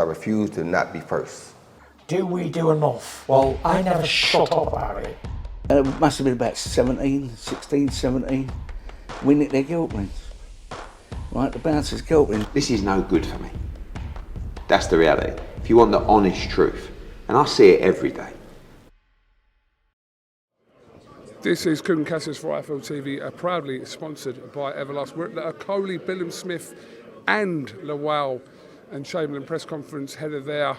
I refuse to not be first. Do we do enough? Well, I never shut up about it. It must have been about 16, 17. We nicked their guilt rings. Right, the bouncer's guilt rings. This is no good for me. That's the reality. If you want the honest truth, and I see it every day. This is KUGAN CASSIUS for IFL TV, proudly sponsored by Everlast. We're at the Crolla, Smith and Lowell and Chamberlain press conference ahead of their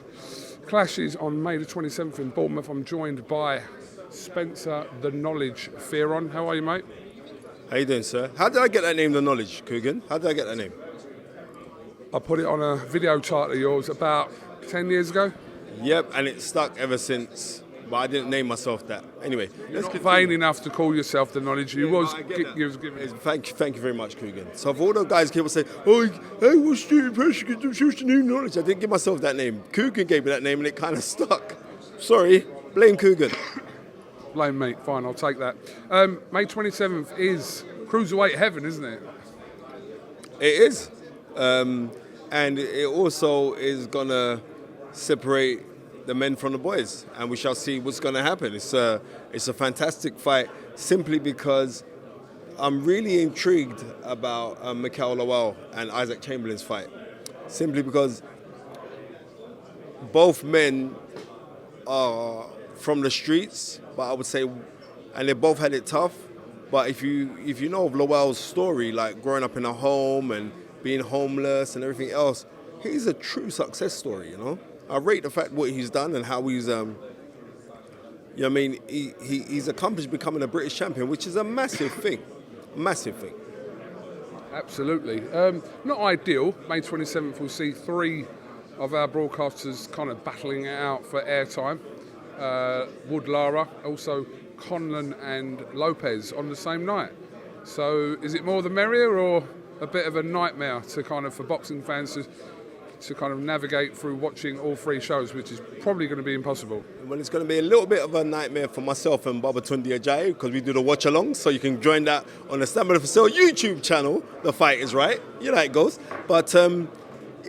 clashes on May the 27th in Bournemouth. I'm joined by Spencer the Knowledge Fearon. How are you, mate? How you doing, sir? How did I get that name, The Knowledge, KUGAN? How did I get that name? I put it on a video chart of yours about 10 years ago. Yep, and it's stuck ever since. But I didn't name myself that. Anyway, You're not vain enough to call yourself The Knowledge. You was given. Thank you very much, KUGAN. So for all the guys keep saying, "Oh, hey, what's the impression? What's the new Knowledge?" I didn't give myself that name. KUGAN gave me that name, and it kind of stuck. Sorry, blame KUGAN. Blame me. Fine, I'll take that. May 27th is Cruiserweight heaven, isn't it? It is, and it also is gonna separate the men from the boys, and we shall see what's going to happen. It's a fantastic fight, simply because I'm really intrigued about Mikel Lowell and Isaac Chamberlain's fight, simply because both men are from the streets, but I would say, and they both had it tough. But if you know of Lowell's story, like growing up in a home and being homeless and everything else, he's a true success story, you know. I rate the fact what he's done and how he's, he's accomplished becoming a British champion, which is a massive thing, massive thing. Absolutely. Not ideal. May 27th we'll see three of our broadcasters kind of battling it out for airtime. Wood Lara, also Conlon and Lopez on the same night. So is it more the merrier, or a bit of a nightmare for boxing fans to kind of navigate through watching all three shows, which is probably going to be impossible? Well, it's going to be a little bit of a nightmare for myself and Babatunde Ajayi, because we do the watch along, so you can join that on the Stamina for Sale YouTube channel. The Fight is Right, you know how it goes. But it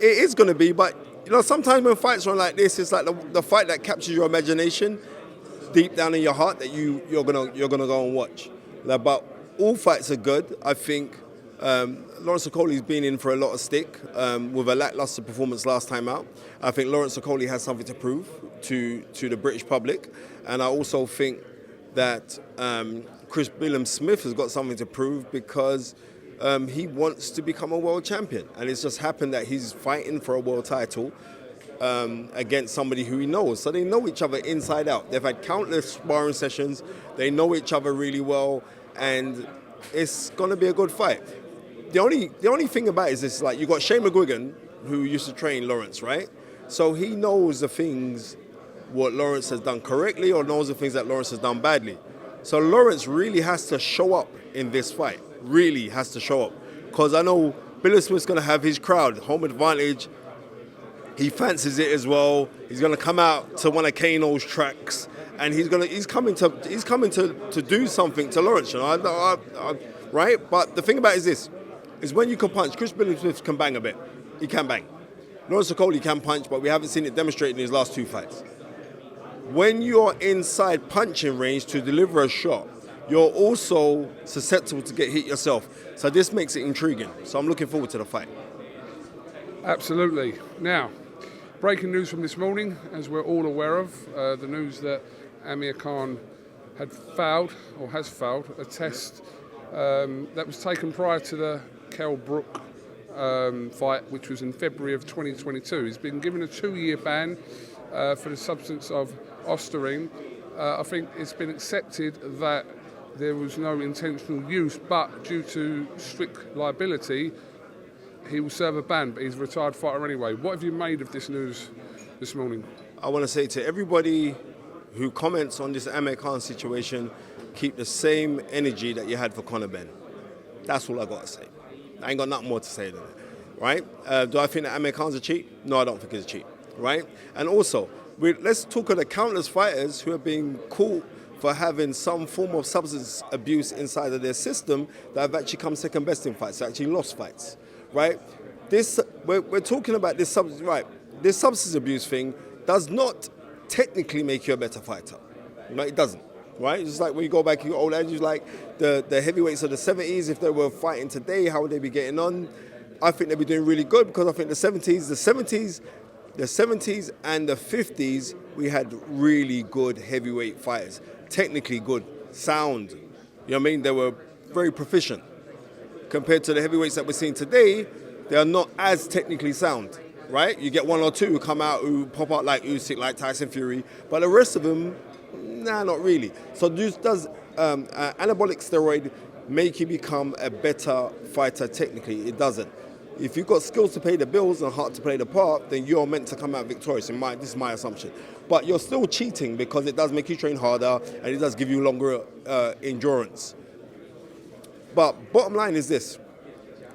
is going to be, but you know, sometimes when fights are like this, it's like the fight that captures your imagination deep down in your heart that you're gonna go and watch. But all fights are good. I think Lawrence Okolie's been in for a lot of stick with a lackluster performance last time out. I think Lawrence Okolie has something to prove to the British public, and I also think that Crolla and Smith has got something to prove, because he wants to become a world champion, and it's just happened that he's fighting for a world title against somebody who he knows. So they know each other inside out. They've had countless sparring sessions. They know each other really well, and it's going to be a good fight. The only thing about it is this: like, you got Shane McGuigan, who used to train Lawrence, right? So he knows the things what Lawrence has done correctly, or knows the things that Lawrence has done badly. So Lawrence really has to show up in this fight. Really has to show up, because I know Billy Smith's going to have his crowd, home advantage. He fancies it as well. He's going to come out to one of Kano's tracks, and he's coming to do something to Lawrence, you know. Right? But the thing about it is this: is when you can punch. Billy Smith can bang a bit. He can bang. Lawrence Okolie can punch, but we haven't seen it demonstrated in his last two fights. When you're inside punching range to deliver a shot, you're also susceptible to get hit yourself. So this makes it intriguing. So I'm looking forward to the fight. Absolutely. Now, breaking news from this morning, as we're all aware of, the news that Amir Khan had failed, or has failed, a test that was taken prior to the Kell Brook fight, which was in February of 2022. He's been given a 2-year ban for the substance of Osterine. I think it's been accepted that there was no intentional use, but due to strict liability, he will serve a ban, but he's a retired fighter anyway. What have you made of this news this morning? I want to say to everybody who comments on this Amir Khan situation, keep the same energy that you had for Conor Benn. That's all I got to say. I ain't got nothing more to say than that, right? Do I think that Amir Khan's a cheat? No, I don't think he's a cheat, right? And also, let's talk of the countless fighters who are being caught for having some form of substance abuse inside of their system that have actually come second best in fights, actually lost fights, right? We're talking about this substance, right? this substance abuse thing does not technically make you a better fighter. No, it doesn't. Right? It's just like when you go back to your old age, like the heavyweights of the 70s, if they were fighting today, how would they be getting on? I think they'd be doing really good because I think the 70s and the 50s, we had really good heavyweight fighters. Technically good, sound. You know what I mean? They were very proficient. Compared to the heavyweights that we're seeing today, they are not as technically sound, right? You get one or two who come out, who pop out like Usyk, like Tyson Fury, but the rest of them, nah, not really. So does anabolic steroid make you become a better fighter technically? It doesn't. If you've got skills to pay the bills and heart to play the part, then you're meant to come out victorious. This is my assumption. But you're still cheating because it does make you train harder and it does give you longer endurance. But bottom line is this.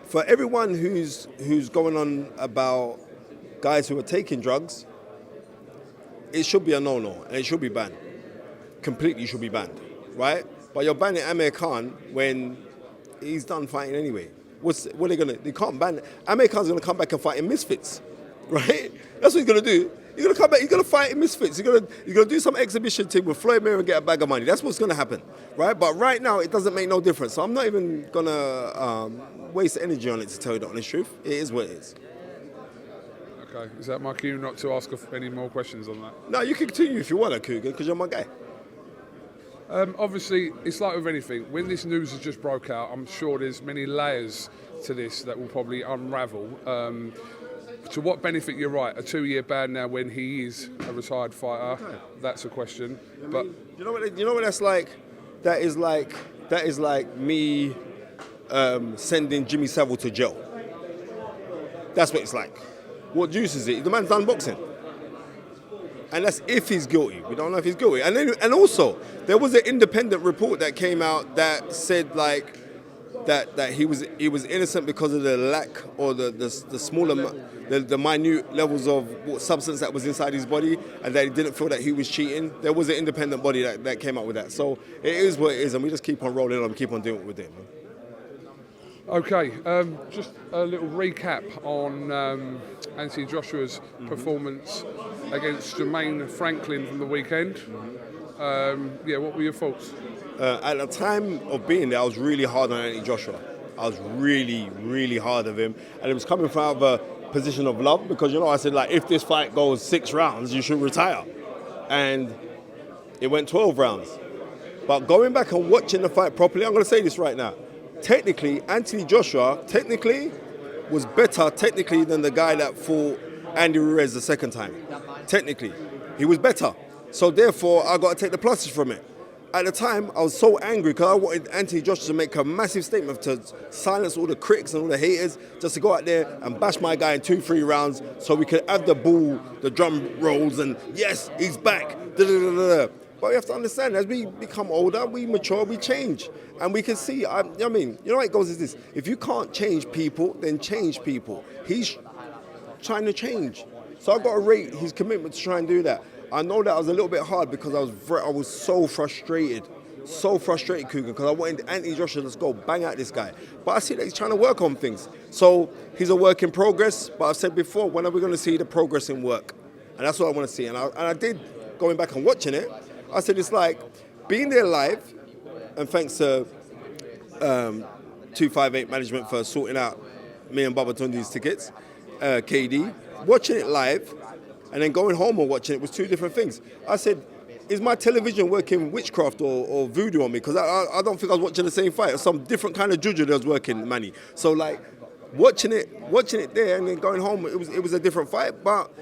For everyone who's going on about guys who are taking drugs, it should be a no-no and it should be banned. Completely should be banned, right? But you're banning Amir Khan when he's done fighting anyway. What are they gonna? They can't ban. Amir Khan's gonna come back and fight in Misfits, right? That's what he's gonna do. He's gonna come back. He's gonna fight in Misfits. He's gonna do some exhibition thing with Floyd Mayweather and get a bag of money. That's what's gonna happen, right? But right now, it doesn't make no difference. So I'm not even gonna waste energy on it, to tell you the honest truth. It is what it is. Okay, is that my cue not to ask any more questions on that? No, you can continue if you want to, KUGAN, because you're my guy. Obviously, it's like with anything. When this news has just broke out, I'm sure there's many layers to this that will probably unravel. To what benefit, you're right, a 2-year ban now when he is a retired fighter, that's a question. But you know what that's like? That is like me sending Jimmy Savile to jail. That's what it's like. What juice is it? The man's done boxing. And that's if he's guilty. We don't know if he's guilty. And also, there was an independent report that came out that said like that he was innocent because of the lack or the smaller, the minute levels of what substance that was inside his body, and that he didn't feel that he was cheating. There was an independent body that came out with that. So it is what it is, and we just keep on rolling on, keep on doing what we're doing, man. Okay, just a little recap on Anthony Joshua's performance against Jermaine Franklin from the weekend. What were your thoughts? At the time of being there, I was really hard on Anthony Joshua. I was really, really hard of him. And it was coming from out of a position of love because, I said, like, if this fight goes 6 rounds, you should retire. And it went 12 rounds. But going back and watching the fight properly, I'm going to say this right now. Technically, Anthony Joshua was better than the guy that fought Andy Ruiz the second time. Technically, he was better. So therefore, I got to take the pluses from it. At the time, I was so angry because I wanted Anthony Joshua to make a massive statement to silence all the critics and all the haters, just to go out there and bash my guy in 2-3 rounds so we could have the ball, the drum rolls, and yes, he's back. Da-da-da-da-da. But we have to understand, as we become older, we mature, we change. And we can see, you know how it goes is this. If you can't change people, then change people. He's trying to change. So I've got to rate his commitment to try and do that. I know that was a little bit hard because I was so frustrated, KUGAN, because I wanted Anthony Joshua to just go bang at this guy. But I see that he's trying to work on things. So he's a work in progress, but I've said before, when are we going to see the progress in work? And that's what I want to see. And I did, going back and watching it, I said it's like being there live, and thanks to 258 management for sorting out me and Baba Tundi's tickets, KD, watching it live and then going home and watching it was 2 different things. I said, is my television working witchcraft or voodoo on me? Because I don't think I was watching the same fight. Or some different kind of juju that was working, Manny. So like watching it there and then going home, it was a different fight. But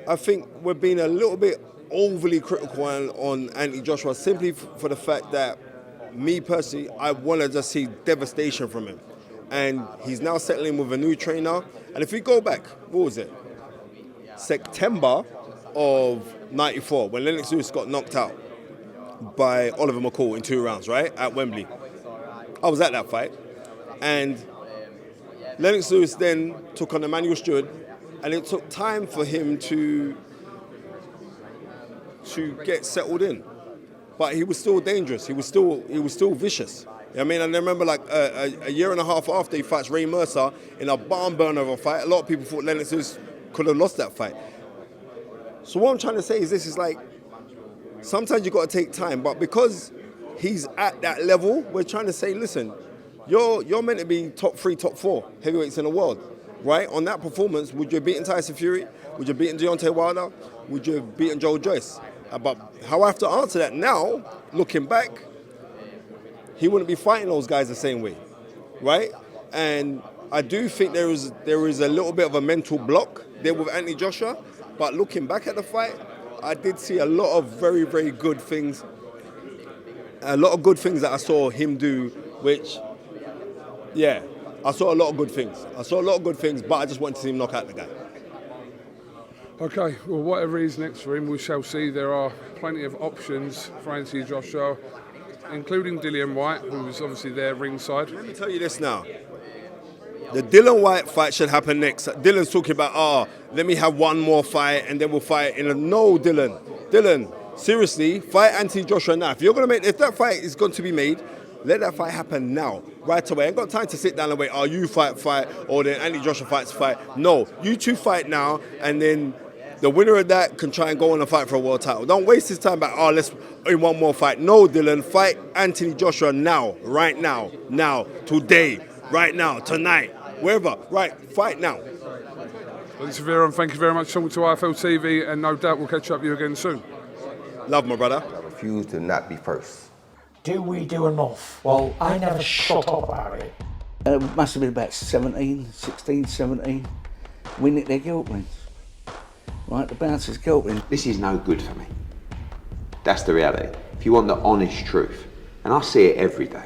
I think we're being a little bit overly critical on Anthony Joshua simply for the fact that me personally, I want to just see devastation from him. And he's now settling with a new trainer. And if we go back, what was it? September of 94, when Lennox Lewis got knocked out by Oliver McCall in 2 rounds, right? At Wembley. I was at that fight. And Lennox Lewis then took on Emmanuel Stewart, and it took time for him to get settled in. But he was still dangerous. He was still vicious. I mean, and I remember like a year and a half after he fights Ray Mercer in a barn burner of a fight. A lot of people thought Lennox Lewis could have lost that fight. So what I'm trying to say is this is like, sometimes you got to take time, but because he's at that level, we're trying to say, listen, you're meant to be top 3, top 4 heavyweights in the world, right? On that performance, would you have beaten Tyson Fury? Would you have beaten Deontay Wilder? Would you have beaten Joe Joyce? But how I have to answer that now, looking back, he wouldn't be fighting those guys the same way, right? And I do think there is a little bit of a mental block there with Anthony Joshua, but looking back at the fight, I did see a lot of very, very good things. A lot of good things that I saw him do, which, yeah, I saw a lot of good things. But I just wanted to see him knock out the guy. Okay, well, whatever is next for him, we shall see. There are plenty of options for Anthony Joshua, including Dillian White, who was obviously there ringside. Let me tell you this now. The Dillian White fight should happen next. Dylan's talking about, let me have one more fight and then we'll fight in a... No, Dylan, seriously, fight Anthony Joshua now. If that fight is going to be made, let that fight happen now, right away. I ain't got time to sit down and wait, you fight, or then Anthony Joshua fight. No, you two fight now, and then the winner of that can try and go on and fight for a world title. Don't waste his time back, let's in one more fight. No, Dylan, fight Anthony Joshua now, right now, today, right now, tonight, wherever, right, fight now. Mr. Fearon, thank you very much for talking to IFL TV, and no doubt we'll catch up with you again soon. Love, my brother. I refuse to not be first. Do we do enough? Well, I never shut up about it. It must have been about 17. We nicked their guilt rings. Right, the bouncer's guilt rings. This is no good for me. That's the reality. If you want the honest truth, and I see it every day,